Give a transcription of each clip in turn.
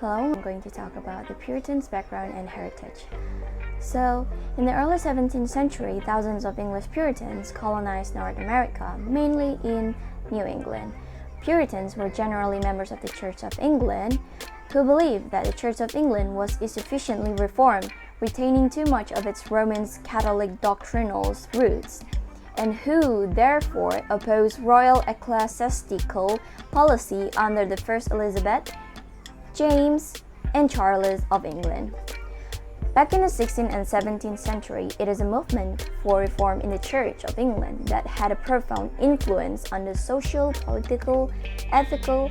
Hello, I'm going to talk about the Puritans' background and heritage. So, in the early 17th century, thousands of English Puritans colonized North America, mainly in New England. Puritans were generally members of the Church of England, who believed that the Church of England was insufficiently reformed, retaining too much of its Roman Catholic doctrinal roots, and who therefore opposed royal ecclesiastical policy under the First Elizabeth, James, and Charles of England. Back in the 16th and 17th century, it is a movement for reform in the Church of England that had a profound influence on the social, political, ethical,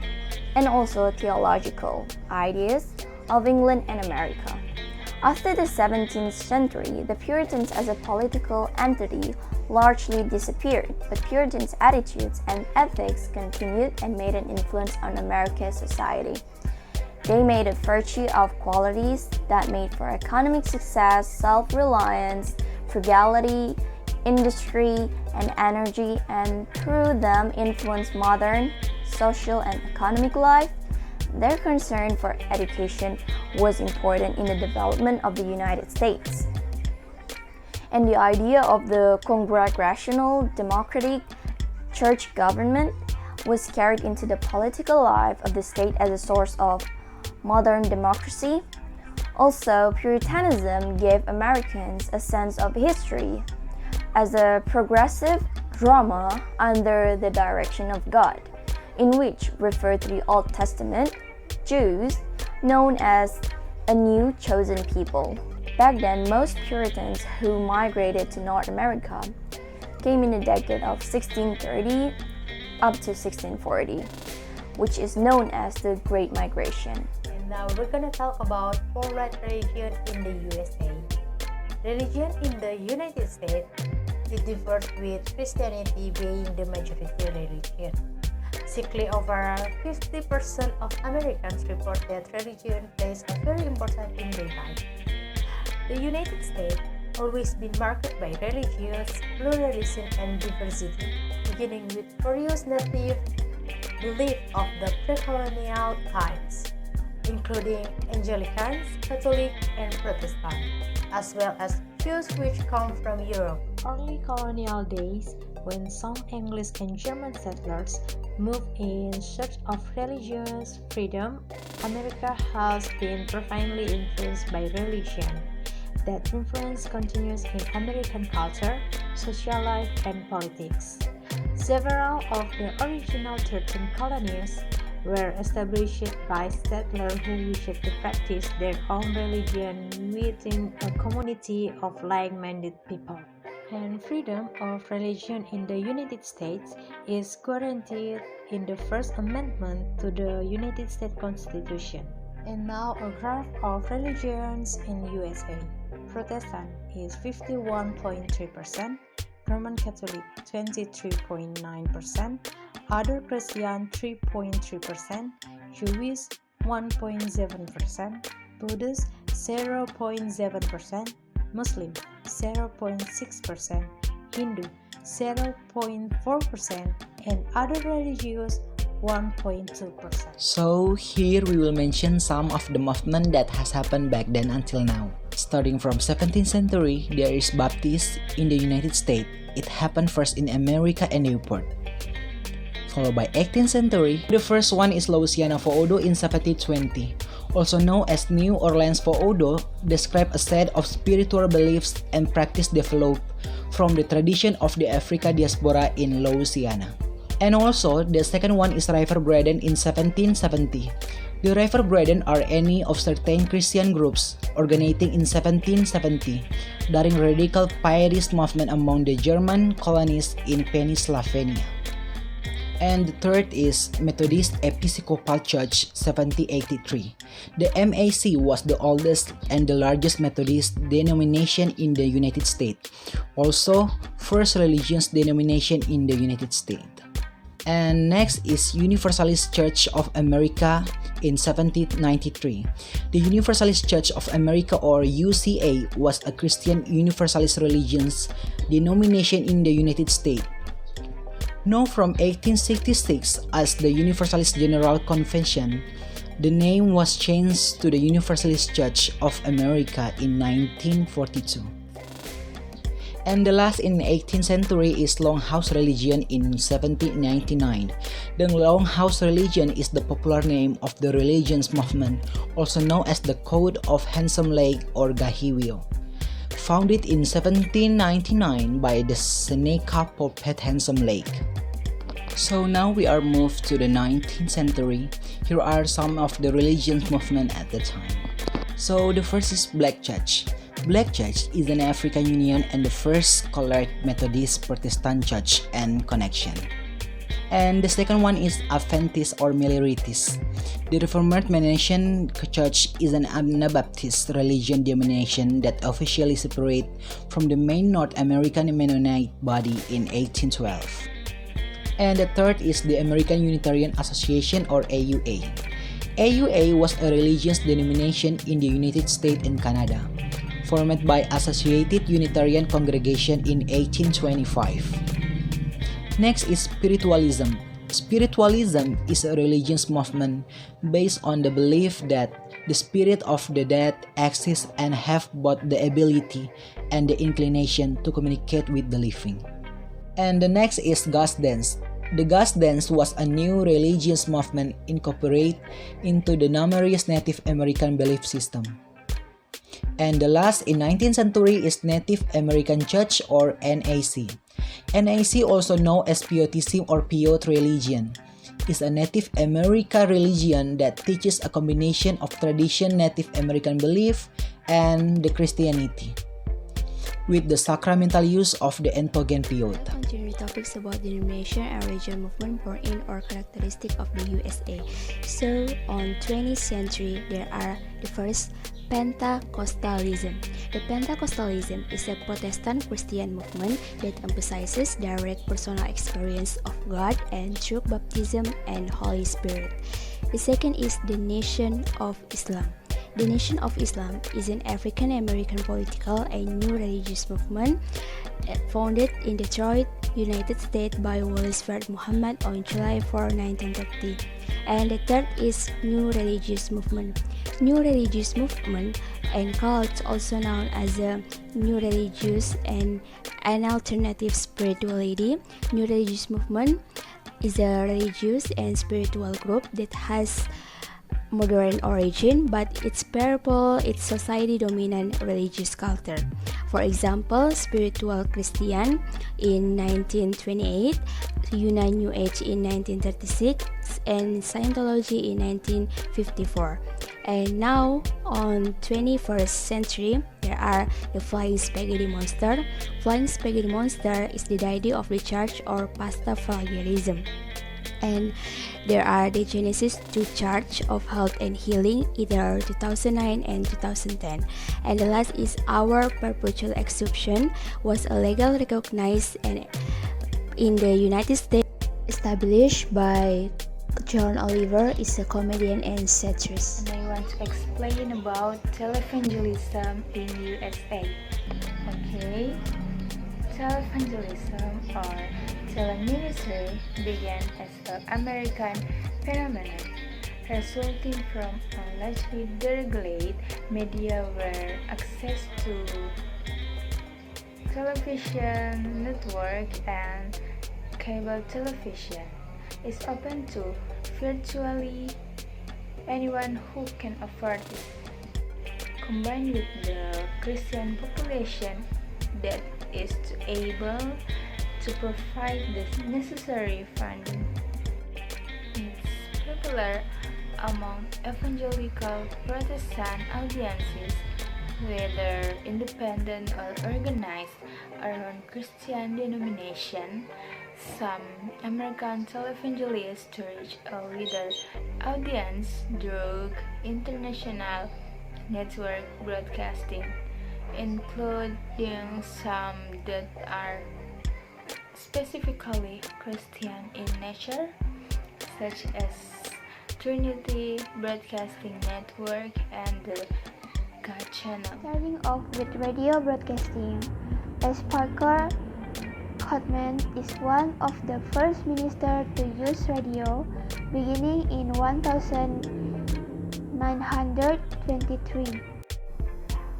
and also theological ideas of England and America. After the 17th century, the Puritans as a political entity largely disappeared, but Puritans' attitudes and ethics continued and made an influence on American society. They made a virtue of qualities that made for economic success, self-reliance, frugality, industry, and energy, and through them influenced modern, social, and economic life. Their concern for education was important in the development of the United States. And the idea of the congregational democratic church government was carried into the political life of the state as a source of modern democracy. Also, Puritanism gave Americans a sense of history as a progressive drama under the direction of God, in which referred to the Old Testament Jews, known as a new chosen people. Back then, most Puritans who migrated to North America came in the decade of 1630 up to 1640, which is known as the Great Migration. Now we're gonna talk about foreign religion in the USA. Religion in the United States, it differs with Christianity being the majority religion. Basically, over 50% of Americans report that religion plays a very important in their life. The United States always been marked by religious pluralism and diversity, beginning with various native beliefs of the pre-colonial times, including Anglicans, Catholic, and Protestant, as well as Jews which come from Europe. Early colonial days, when some English and German settlers moved in search of religious freedom, America has been profoundly influenced by religion. That influence continues in American culture, social life, and politics. Several of the original 13 colonies were established by settlers who wished to practice their own religion within a community of like-minded people. And freedom of religion in the United States is guaranteed in the First Amendment to the United States Constitution. And now a graph of religions in USA. Protestant is 51.3%, Roman Catholic 23.9%, other Christian 3.3%, Jewish 1.7%, Buddhist 0.7%, Muslim 0.6%, Hindu 0.4%, and other religious 1.2%. So here we will mention some of the movement that has happened back then until now. Starting from 17th century, there is Baptist in the United States. It happened first in America and Newport. Followed by 18th century, the first one is Louisiana for Odo in 1720. Also known as New Orleans for Odo, describe a set of spiritual beliefs and practice developed from the tradition of the Africa diaspora in Louisiana. And also, the second one is River Brethren in 1770. The River Brethren are any of certain Christian groups organizing in 1770 during radical pietist movement among the German colonies in Pennsylvania. And the third is Methodist Episcopal Church 1783. The MAC was the oldest and the largest Methodist denomination in the United States. Also, first religious denomination in the United States. And next is Universalist Church of America in 1793. The Universalist Church of America, or UCA, was a Christian Universalist religious denomination in the United States. Known from 1866 as the Universalist General Convention, The name was changed to the Universalist Church of America in 1942. And the last in the 18th century is Longhouse religion in 1799. The Longhouse religion is the popular name of the religious movement, also known as the Code of Handsome Lake or Gahiwio. Founded in 1799 by the Seneca Pope at Handsome Lake. So now we are moved to the 19th century. Here are some of the religious movement at the time. So the first is Black Church. Black Church is an African Union and the first colored Methodist Protestant church and connection. And the second one is Adventist or Millerites. The Reformed Mennonite Church is an Anabaptist religion denomination that officially separated from the main North American Mennonite body in 1812. And the third is the American Unitarian Association or AUA. AUA was a religious denomination in the United States and Canada, formed by Associated Unitarian Congregation in 1825. Next is Spiritualism. Spiritualism is a religious movement based on the belief that the spirit of the dead exists and have both the ability and the inclination to communicate with the living. And the next is Ghost Dance. The Ghost Dance was a new religious movement incorporated into the numerous Native American belief system. And the last in 19th century is Native American Church or NAC. NAC, also known as Pietism or Piote religion, is a Native American religion that teaches a combination of traditional Native American belief and the Christianity, with the sacramental use of the entogen Piote. Continue topics about denomination and religion movement born in or characteristic of the USA. So, on 20th century, there are the first Pentecostalism. The Pentecostalism is a Protestant Christian movement that emphasizes direct personal experience of God and through baptism and Holy Spirit. The second is the Nation of Islam. The Nation of Islam is an African American political and new religious movement founded in Detroit, United States by Wallace Fard Muhammad on July 4, 1930. And the third is New Religious Movement. New Religious Movement and cult, also known as a New Religious and an Alternative Spirituality. New Religious Movement is a religious and spiritual group that has modern origin, but its purple its society-dominant religious culture. For example, Spiritual Christian in 1928, Union New Age in 1936, and Scientology in 1954. And now, on 21st century, there are the Flying Spaghetti Monster. Flying Spaghetti Monster is the deity of the church or Pastafarianism. And there are the Genesis 2 Church of Health and Healing, either 2009 and 2010. And the last is Our Perpetual Exception, was a legal recognized and in the United States, established by John Oliver, is a comedian and satirist. And I want to explain about televangelism in USA. Okay, televangelism or teleministry began as an American phenomenon resulting from a largely deregulated media where access to television network and cable television is open to virtually anyone who can afford it, combined with the Christian population that is able to provide the necessary funding. It's popular among evangelical Protestant audiences, whether independent or organized around Christian denomination. Some American televangelists to reach a wider audience through international network broadcasting, including some that are specifically Christian in nature, such as Trinity Broadcasting Network and the God Channel. Starting off with radio broadcasting, as Parker Cotman is one of the first ministers to use radio, beginning in 1801 1923.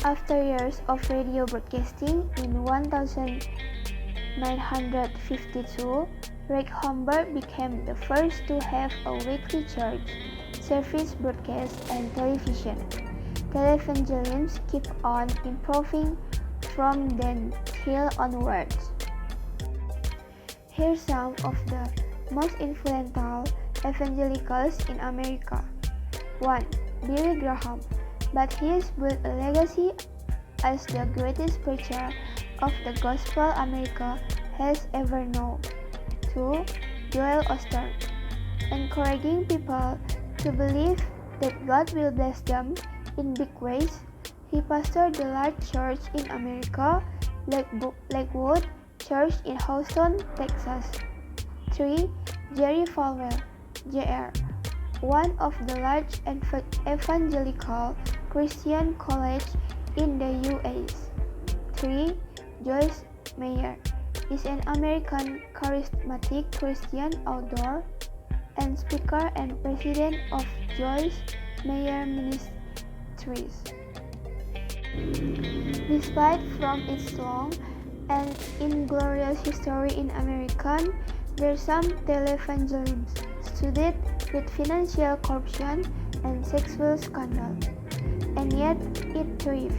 After years of radio broadcasting in 1952, AmBr became the first to have a weekly church service broadcast and television. Televangeliums keep on improving from then till onwards. Here's some of the most influential evangelicals in America. 1. Billy Graham, but he has built a legacy as the greatest preacher of the gospel America has ever known. 2. Joel Osteen, encouraging people to believe that God will bless them in big ways. He pastored the large church in America, Lakewood Church in Houston, Texas. 3. Jerry Falwell, Jr., one of the large evangelical Christian college in the U.S. 3. Joyce Meyer is an American charismatic Christian author and speaker and president of Joyce Meyer Ministries. Despite from its long and inglorious history in America, there are some televangeliums studded with financial corruption and sexual scandal, and yet it thrived.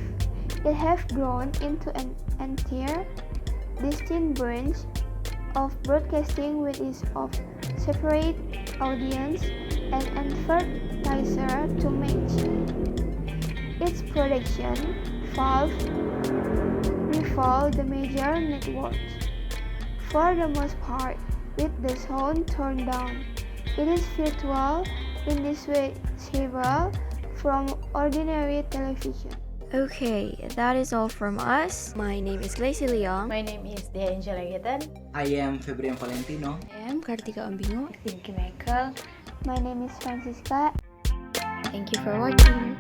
It has grown into an entire, distinct branch of broadcasting with its of separate audience and advertiser to match. Its production revolve the major networks. For the most part, with the sound turned down, it is virtual, indistinguishable from ordinary television. Okay, that is all from us. My name is Lacey Leong. My name is Dea Angela Getan. I am Febrian Valentino. I am Kartika Ambingo. My name is Francisca. Thank you for watching.